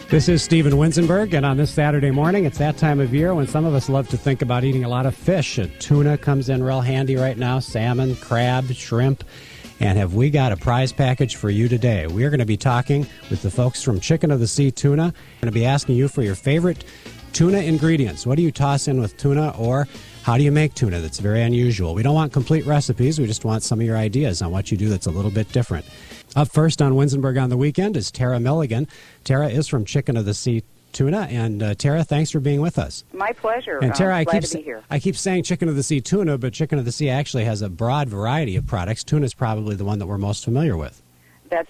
This is Stephen Winzenburg, and on this Saturday morning, it's that time of year when some of us love to think about eating a lot of fish. Tuna comes in real handy right now, salmon, crab, shrimp. And have we got a prize package for you today? We are going to be talking with the folks from Chicken of the Sea Tuna. We're going to be asking you for your favorite tuna ingredients. What do you toss in with tuna, or how do you make tuna that's very unusual? We don't want complete recipes. We just want some of your ideas on what you do that's a little bit different. Up first on Winzenburg on the Weekend is Terra Milligan. Terra is from Chicken of the Sea Tuna, and Terra, thanks for being with us. My pleasure. And Terra, glad to be here. I keep saying Chicken of the Sea Tuna, but Chicken of the Sea actually has a broad variety of products. Tuna is probably the one that we're most familiar with. That's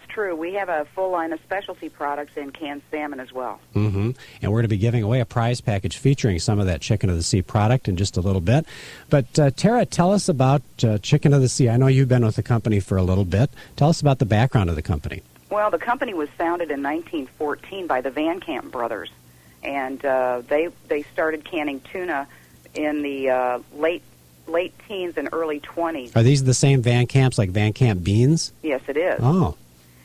true. We have a full line of specialty products and canned salmon as well. Mm-hmm. And we're going to be giving away a prize package featuring some of that Chicken of the Sea product in just a little bit. But Terra, tell us about Chicken of the Sea. I know you've been with the company for a little bit. Tell us about the background of the company. Well, the company was founded in 1914 by the Van Camp brothers, and they started canning tuna in the late teens and early 20s. Are these the same Van Camps, like Van Camp Beans? Yes, it is. Oh.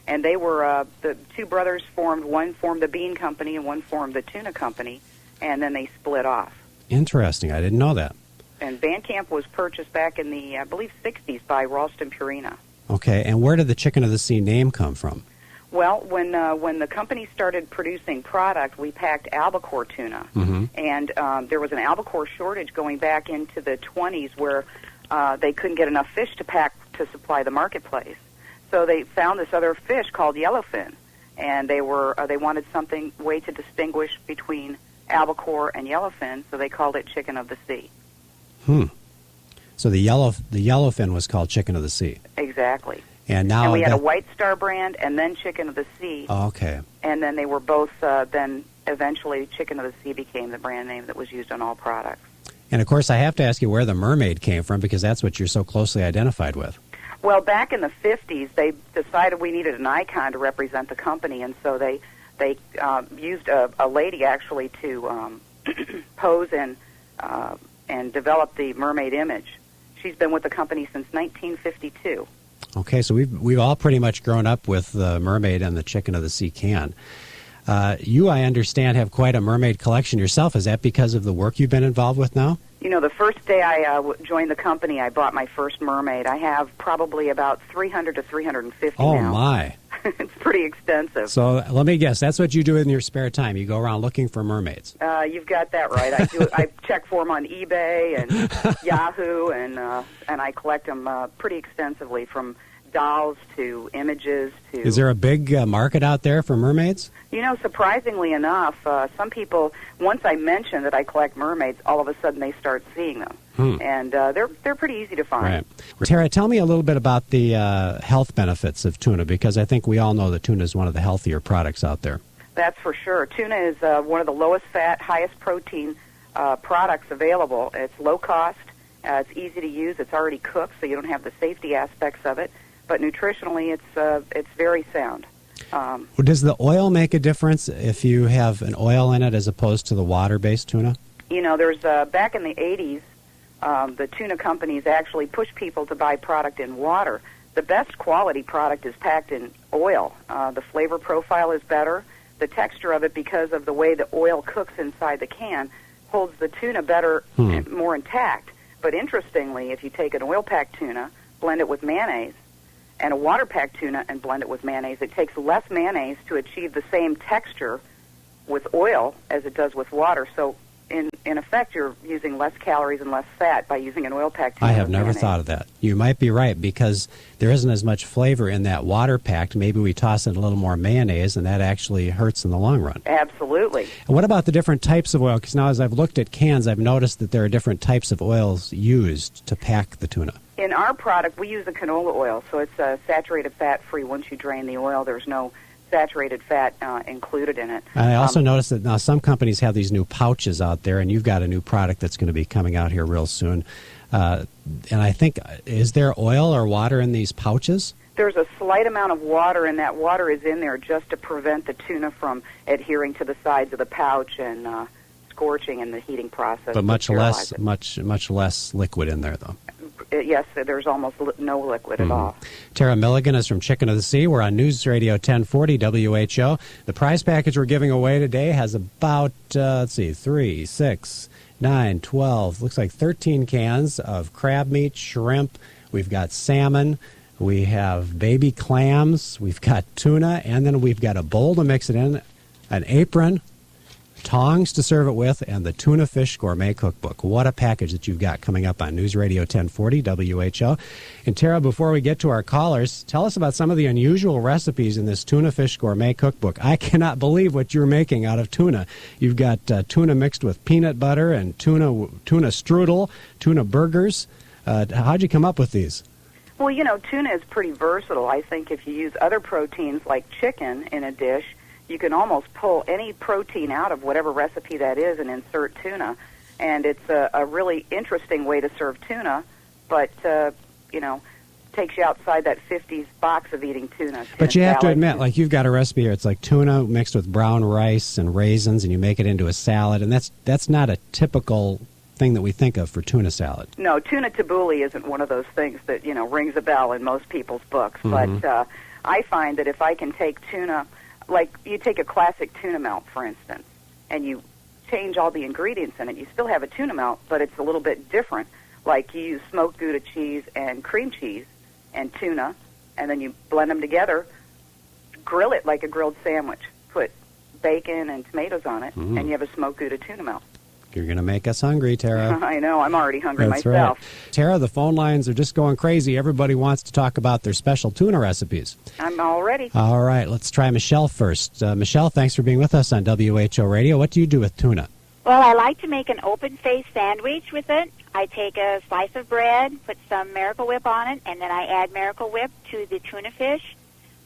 And they were, the two brothers one formed the bean company and one formed the tuna company, and then they split off. Interesting. I didn't know that. And Van Camp was purchased back in the, I believe, 60s by Ralston Purina. Okay, and where did the Chicken of the Sea name come from? Well, when the company started producing product, we packed albacore tuna, and there was an albacore shortage going back into the 20s where they couldn't get enough fish to pack to supply the marketplace. So they found this other fish called yellowfin, and they wanted something way to distinguish between albacore and yellowfin, so they called it Chicken of the Sea. So the yellowfin was called Chicken of the Sea. Exactly. And now we had a White Star brand and then Chicken of the Sea. Oh, okay. And then they were both, then eventually Chicken of the Sea became the brand name that was used on all products. And, of course, I have to ask you where the mermaid came from, because that's what you're so closely identified with. Well, back in the 50s, they decided we needed an icon to represent the company, and so they used a lady, actually, to pose and develop the mermaid image. She's been with the company since 1952. Okay, so we've all pretty much grown up with the mermaid and the Chicken of the Sea can. You, I understand, have quite a mermaid collection yourself. Is that because of the work you've been involved with now? You know, the first day I joined the company, I bought my first mermaid. I have probably about 300 to 350 now. Oh, my. It's pretty extensive. So let me guess, that's what you do in your spare time. You go around looking for mermaids. You've got that right. I check for them on eBay and Yahoo, and I collect them pretty extensively, from dolls to images to... Is there a big market out there for mermaids? You know, surprisingly enough, some people, once I mention that I collect mermaids, all of a sudden they start seeing them. And they're pretty easy to find. Right. Terra, tell me a little bit about the health benefits of tuna, because I think we all know that tuna is one of the healthier products out there. That's for sure. Tuna is one of the lowest fat, highest protein products available. It's low cost. It's easy to use. It's already cooked, so you don't have the safety aspects of it. But nutritionally, it's very sound. Does the oil make a difference if you have an oil in it as opposed to the water-based tuna? You know, there's back in the 80s, the tuna companies actually pushed people to buy product in water. The best quality product is packed in oil. The flavor profile is better. The texture of it, because of the way the oil cooks inside the can, holds the tuna better and more intact. But interestingly, if you take an oil-packed tuna, blend it with mayonnaise, and a water-packed tuna and blend it with mayonnaise, it takes less mayonnaise to achieve the same texture with oil as it does with water. So, in effect, you're using less calories and less fat by using an oil-packed tuna. I have never thought of that. You might be right, because there isn't as much flavor in that water-packed. Maybe we toss in a little more mayonnaise, and that actually hurts in the long run. Absolutely. And what about the different types of oil? Because now as I've looked at cans, I've noticed that there are different types of oils used to pack the tuna. In our product, we use the canola oil, so it's saturated fat-free. Once you drain the oil, there's no saturated fat included in it. I also noticed that now some companies have these new pouches out there, and you've got a new product that's going to be coming out here real soon. And I think, is there oil or water in these pouches? There's a slight amount of water, and that water is in there just to prevent the tuna from adhering to the sides of the pouch and scorching in the heating process. But much less liquid in there, though. yes, there's almost no liquid at all. Terra Milligan is from Chicken of the Sea. We're on News Radio 1040 WHO. The prize package we're giving away today has about, 3, 6, 9, 12, looks like 13 cans of crab meat, shrimp. We've got salmon. We have baby clams. We've got tuna. And then we've got a bowl to mix it in, an apron, tongs to serve it with, and the Tuna Fish Gormet Cookbook. What a package that you've got coming up on News Radio 1040 WHO. And Tara, before we get to our callers, tell us about some of the unusual recipes in this Tuna Fish Gourmet Cookbook. I cannot believe what you're making out of tuna. You've got tuna mixed with peanut butter and tuna strudel, tuna burgers. How'd you come up with these? Well, you know, tuna is pretty versatile. I think if you use other proteins like chicken in a dish, you can almost pull any protein out of whatever recipe that is and insert tuna. And it's a really interesting way to serve tuna, but, takes you outside that 50s box of eating tuna. But you have to admit, like, you've got a recipe here. It's like tuna mixed with brown rice and raisins, and you make it into a salad. And that's not a typical thing that we think of for tuna salad. No, tuna tabbouleh isn't one of those things that, rings a bell in most people's books. But I find that if I can take tuna, like you take a classic tuna melt, for instance, and you change all the ingredients in it, you still have a tuna melt, but it's a little bit different. Like you use smoked Gouda cheese and cream cheese and tuna, and then you blend them together, grill it like a grilled sandwich, put bacon and tomatoes on it, and you have a smoked Gouda tuna melt. You're going to make us hungry, Tara. I know. I'm already hungry That's myself. Right. Tara, the phone lines are just going crazy. Everybody wants to talk about their special tuna recipes. I'm all ready. All right. Let's try Michelle first. Michelle, thanks for being with us on WHO Radio. What do you do with tuna? Well, I like to make an open-faced sandwich with it. I take a slice of bread, put some Miracle Whip on it, and then I add Miracle Whip to the tuna fish.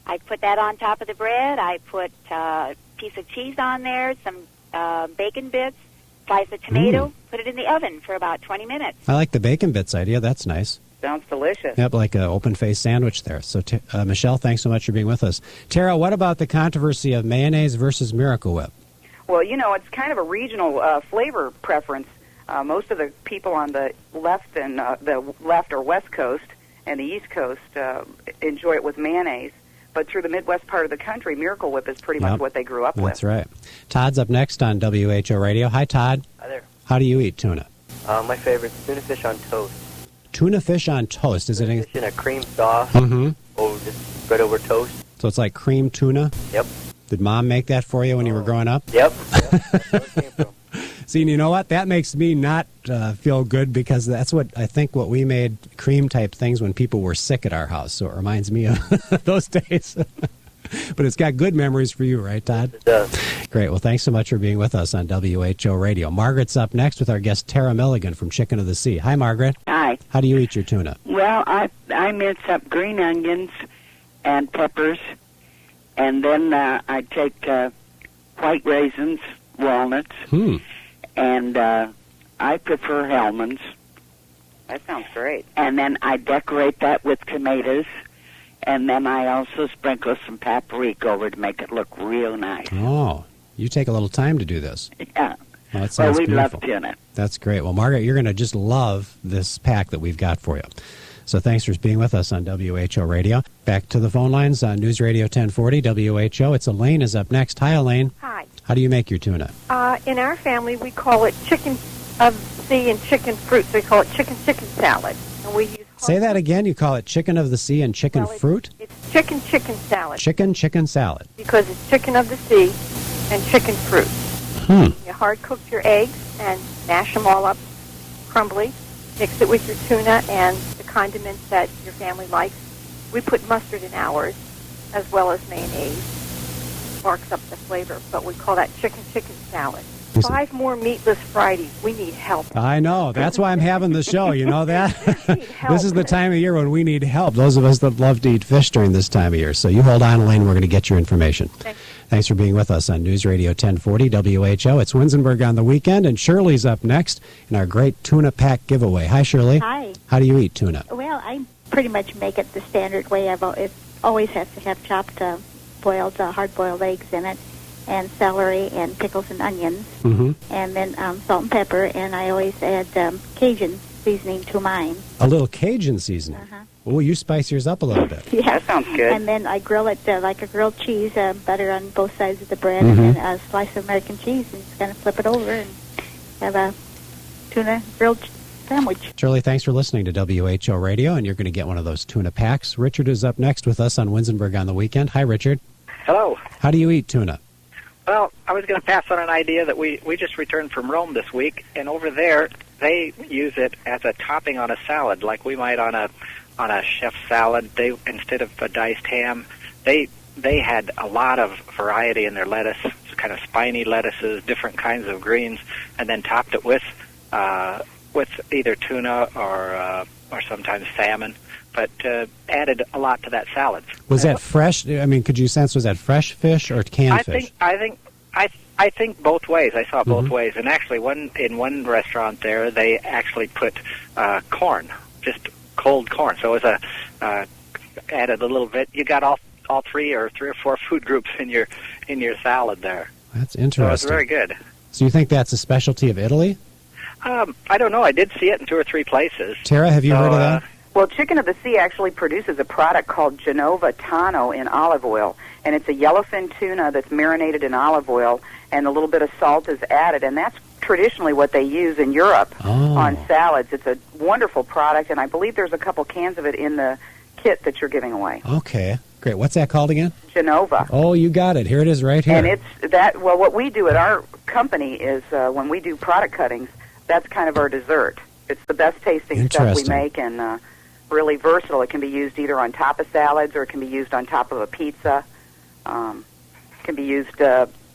I put that on top of the bread. I put a piece of cheese on there, some bacon bits, slice of tomato, put it in the oven for about 20 minutes. I like the bacon bits idea. That's nice. Sounds delicious. Yep, like an open-faced sandwich there. So, Michelle, thanks so much for being with us. Tara, what about the controversy of mayonnaise versus Miracle Whip? Well, it's kind of a regional flavor preference. Most of the people on the left and the left or west coast and the east coast enjoy it with mayonnaise. But through the Midwest part of the country, Miracle Whip is pretty much what they grew up with. That's right. Todd's up next on WHO Radio. Hi, Todd. Hi there. How do you eat tuna? My favorite is tuna fish on toast. Tuna fish on toast. Is tuna fish in a cream sauce, or just spread over toast. So it's like cream tuna? Yep. Did Mom make that for you when you were growing up? Yep. That's where it came from. See, you know what? That makes me not feel good because that's what I think what we made cream-type things when people were sick at our house. So it reminds me of those days. But it's got good memories for you, right, Todd? It does. Great. Well, thanks so much for being with us on WHO Radio. Margaret's up next with our guest, Terra Milligan from Chicken of the Sea. Hi, Margaret. Hi. How do you eat your tuna? Well, I mince up green onions and peppers, and then I take white raisins, walnuts, and I prefer Hellman's. That sounds great. And then I decorate that with tomatoes, and then I also sprinkle some paprika over to make it look real nice. Oh, you take a little time to do this. Yeah. Well, that sounds we beautiful. love tuna. That's great. Well, Margaret, you're going to just love this pack that we've got for you. So thanks for being with us on WHO Radio. Back to the phone lines on News Radio 1040 WHO. It's Elaine is up next. Hi, Elaine. Hi. How do you make your tuna? In our family, we call it chicken of the sea and chicken fruit. So we call it chicken salad. And we use Say that again. You call it chicken of the sea and chicken fruit? It's chicken salad. Chicken salad. Because it's chicken of the sea and chicken fruit. You hard cook your eggs and mash them all up crumbly. Mix it with your tuna and the condiments that your family likes. We put mustard in ours, as well as mayonnaise. Marks up the flavor, but we call that chicken salad. 5 more meatless Fridays. We need help. I know. That's why I'm having the show. You know that? This is the time of year when we need help. Those of us that love to eat fish during this time of year. So you hold on, Elaine. We're going to get your information. Thanks for being with us on News Radio 1040 WHO. It's Winzenburg on the weekend, and Shirley's up next in our great tuna pack giveaway. Hi, Shirley. Hi. How do you eat tuna? Well, I pretty much make it the standard way. It always has to have chopped, hard-boiled eggs in it, and celery and pickles and onions, and then salt and pepper, and I always add Cajun seasoning to mine. A little Cajun seasoning. Uh-huh. Oh, you spice yours up a little bit. Yeah. That sounds good. And then I grill it like a grilled cheese, butter on both sides of the bread, Mm-hmm. and then a slice of American cheese, and just kind of flip it over and have a tuna grilled sandwich. Shirley, thanks for listening to WHO Radio, and you're going to get one of those tuna packs. Richard is up next with us on Winzenburg on the weekend. Hi, Richard. Hello. How do you eat tuna? Well, I was going to pass on an idea that we just returned from Rome this week, and over there they use it as a topping on a salad, like we might on a chef salad. They, instead of a diced ham, they had a lot of variety in their lettuce, kind of spiny lettuces, different kinds of greens, and then topped it with either tuna or sometimes salmon, but added a lot to that salad. Was that fresh? I mean, could you sense, was that fresh fish or canned fish? I think both ways. I saw both ways, and actually, in one restaurant there, they actually put corn, just cold corn. So it was added a little bit. You got all three or four food groups in your salad there. That's interesting. So it's very good. So you think that's a specialty of Italy? I don't know. I did see it in 2 or 3 places. Tara, have you heard of that? Well, Chicken of the Sea actually produces a product called Genova Tano in olive oil, and it's a yellowfin tuna that's marinated in olive oil, and a little bit of salt is added, and that's traditionally what they use in Europe on salads. It's a wonderful product, and I believe there's a couple cans of it in the kit that you're giving away. Okay, great. What's that called again? Genova. Oh, you got it. Here it is right here. And it's that. Well, what we do at our company is when we do product cuttings, that's kind of our dessert. It's the best tasting stuff we make, and really versatile. It can be used either on top of salads, or it can be used on top of a pizza. It can be used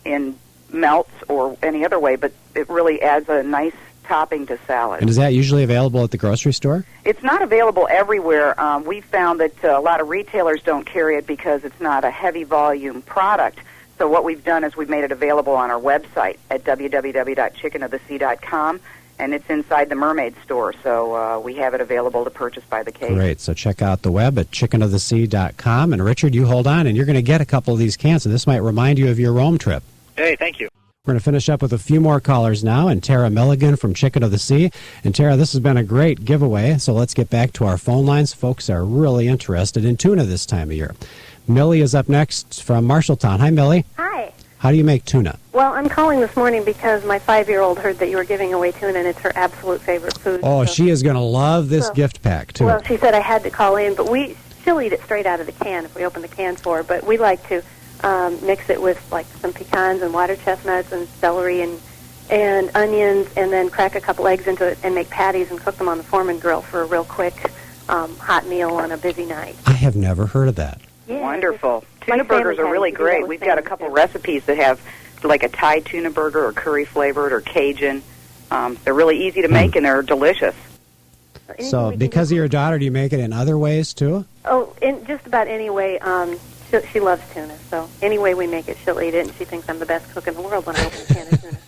in melts or any other way, but it really adds a nice topping to salad. And is that usually available at the grocery store? It's not available everywhere. We've found that a lot of retailers don't carry it because it's not a heavy volume product. So what we've done is we've made it available on our website at www.chickenofthesea.com, and it's inside the Mermaid store, so we have it available to purchase by the case. Great. So check out the web at chickenofthesea.com. And Richard, you hold on, and you're going to get a couple of these cans, and this might remind you of your Rome trip. Hey, thank you. We're going to finish up with a few more callers now, and Terra Milligan from Chicken of the Sea. And Terra, this has been a great giveaway, so let's get back to our phone lines. Folks are really interested in tuna this time of year. Millie is up next from Marshalltown. Hi, Millie. Hi. How do you make tuna? Well, I'm calling this morning because my 5-year-old heard that you were giving away tuna, and it's her absolute favorite food. Oh, so. She is going to love this gift pack, too. Well, she said I had to call in, but she'll eat it straight out of the can if we open the can for her, but we like to mix it with like some pecans and water chestnuts and celery and onions, and then crack a couple eggs into it and make patties and cook them on the Foreman grill for a real quick hot meal on a busy night. I have never heard of that. Yeah, wonderful. Tuna burgers are really great. We've got a couple recipes that have like a Thai tuna burger or curry flavored or Cajun. They're really easy to make, and they're delicious. So because of your daughter, do you make it in other ways, too? Oh, in just about any way. She loves tuna, so any way we make it, she'll eat it, and she thinks I'm the best cook in the world when I open a can of tuna.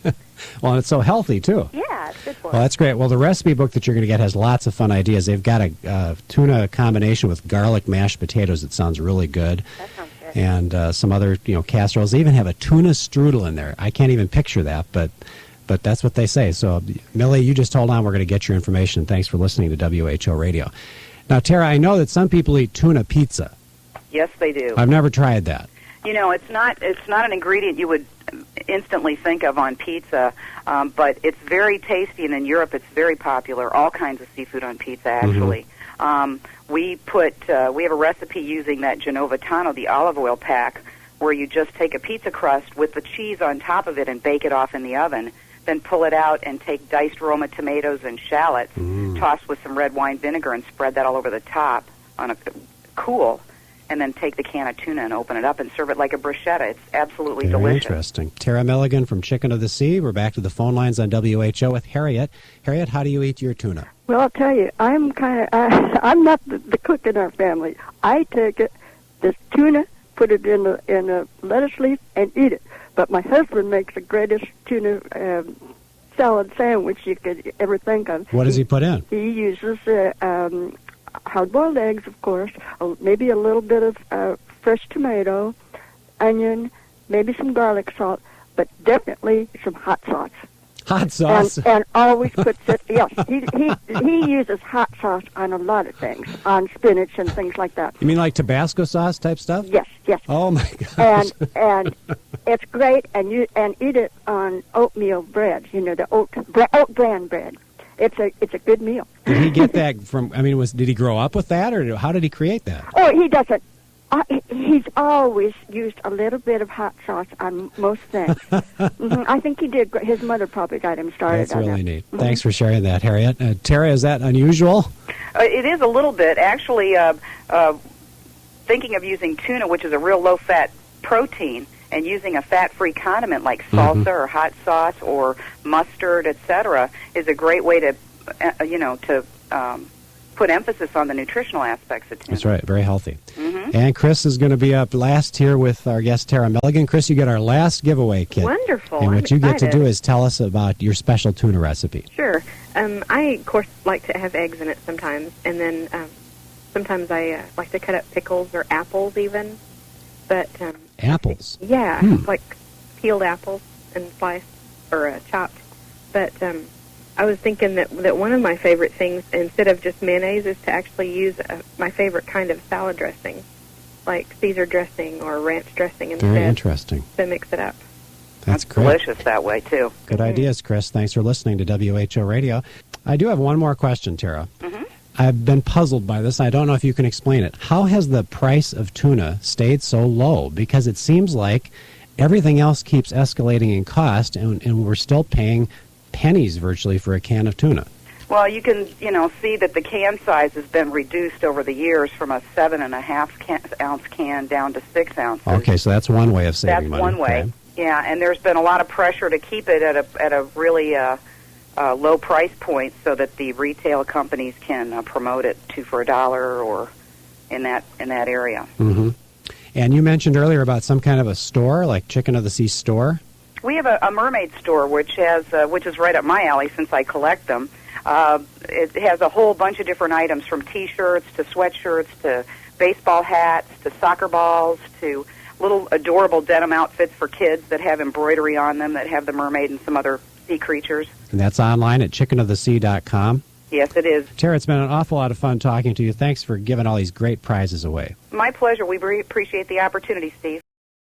Well, and it's so healthy, too. Yeah, it's good for Well, that's great. Well, the recipe book that you're going to get has lots of fun ideas. They've got a tuna combination with garlic mashed potatoes that sounds really good. That sounds good. And some other, casseroles. They even have a tuna strudel in there. I can't even picture that, but that's what they say. So, Millie, you just hold on. We're going to get your information. And thanks for listening to WHO Radio. Now, Tara, I know that some people eat tuna pizza. Yes, they do. I've never tried that. It's not an ingredient you would instantly think of on pizza, but it's very tasty, and in Europe it's very popular. All kinds of seafood on pizza, actually. We have a recipe using that Genova Tano, the olive oil pack, where you just take a pizza crust with the cheese on top of it and bake it off in the oven. Then pull it out and take diced Roma tomatoes and shallots, toss with some red wine vinegar, and spread that all over the top on a cool. And then take the can of tuna and open it up and serve it like a bruschetta. It's absolutely Very delicious. Interesting. Terra Milligan from Chicken of the Sea. We're back to the phone lines on WHO with Harriet. Harriet, how do you eat your tuna? Well, I'll tell you, I'm I'm not the cook in our family. I take this tuna, put it in a lettuce leaf, and eat it. But my husband makes the greatest tuna salad sandwich you could ever think of. What does he put in? He uses hard-boiled eggs, of course, maybe a little bit of fresh tomato, onion, maybe some garlic salt, but definitely some hot sauce. Hot sauce. And always puts it. Yes, he uses hot sauce on a lot of things, on spinach and things like that. You mean like Tabasco sauce type stuff? Yes. Oh my gosh. And it's great, and eat it on oatmeal bread. You know, the oat bran bread. It's a good meal. Did he get that from? I mean, did he grow up with that, or how did he create that? Oh, he doesn't. He's always used a little bit of hot sauce on most things. I think he did. His mother probably got him started. That's really neat. Thanks for sharing that, Harriet. Terry, is that unusual? It is a little bit. Actually, thinking of using tuna, which is a real low-fat protein, and using a fat-free condiment like salsa or hot sauce or mustard, etc., is a great way to, put emphasis on the nutritional aspects of tuna. That's right. Very healthy. And Chris is going to be up last here with our guest, Terra Milligan. Chris, you get our last giveaway kit. Wonderful. And what you get to do is tell us about your special tuna recipe. Sure. I, of course, like to have eggs in it sometimes. And then sometimes I like to cut up pickles or apples even. But apples? Yeah, like peeled apples and sliced or chopped. But I was thinking that one of my favorite things, instead of just mayonnaise, is to actually use my favorite kind of salad dressing, like Caesar dressing or ranch dressing instead. Very interesting. To mix it up. That's great. Delicious that way, too. Good ideas, Chris. Thanks for listening to WHO Radio. I do have one more question, Tara. I've been puzzled by this. I don't know if you can explain it. How has the price of tuna stayed so low? Because it seems like everything else keeps escalating in cost, and we're still paying pennies virtually for a can of tuna. Well, you can, see that the can size has been reduced over the years from a 7.5 ounce can down to 6 ounces. Okay, so that's one way of saving money. That's one way. Okay. Yeah, and there's been a lot of pressure to keep it at a really low price point so that the retail companies can promote it for $1 or in that area. And you mentioned earlier about some kind of a store, like Chicken of the Sea store. We have a mermaid store which is right up my alley since I collect them. It has a whole bunch of different items, from T-shirts to sweatshirts to baseball hats to soccer balls to little adorable denim outfits for kids that have embroidery on them that have the mermaid and some other sea creatures. And that's online at chickenofthesea.com. Yes, it is. Tara, it's been an awful lot of fun talking to you. Thanks for giving all these great prizes away. My pleasure. We appreciate the opportunity, Steve.